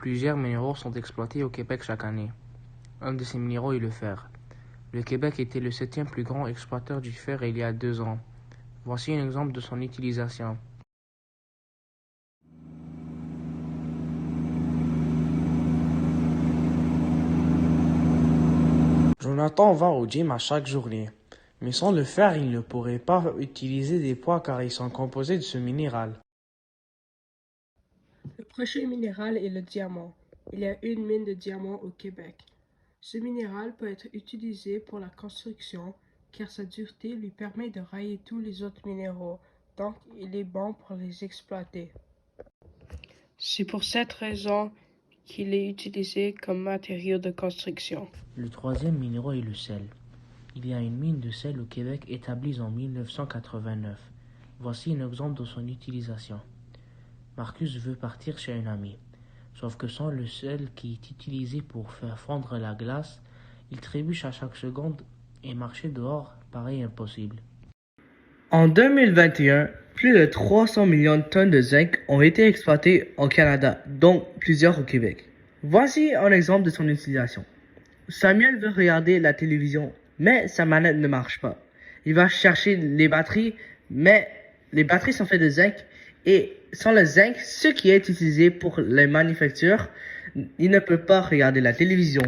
Plusieurs minéraux sont exploités au Québec chaque année. Un de ces minéraux est le fer. Le Québec était le 7e plus grand exploiteur du fer il y a 2 ans. Voici un exemple de son utilisation. Jonathan va au gym à chaque journée. Mais sans le fer, il ne pourrait pas utiliser des poids car ils sont composés de ce minéral. Le prochain minéral est le diamant. Il y a une mine de diamant au Québec. Ce minéral peut être utilisé pour la construction car sa dureté lui permet de railler tous les autres minéraux, donc il est bon pour les exploiter. C'est pour cette raison qu'il est utilisé comme matériau de construction. Le troisième minéral est le sel. Il y a une mine de sel au Québec établie en 1989. Voici un exemple de son utilisation. Marcus veut partir chez un ami. Sauf que sans le sel qui est utilisé pour faire fondre la glace, il trébuche à chaque seconde et marcher dehors paraît impossible. En 2021, plus de 300 millions de tonnes de zinc ont été exploitées au Canada, dont plusieurs au Québec. Voici un exemple de son utilisation. Samuel veut regarder la télévision, mais sa manette ne marche pas. Il va chercher les batteries, mais les batteries sont faites de zinc, et sans le zinc, ce qui est utilisé pour les manufactures, il ne peut pas regarder la télévision.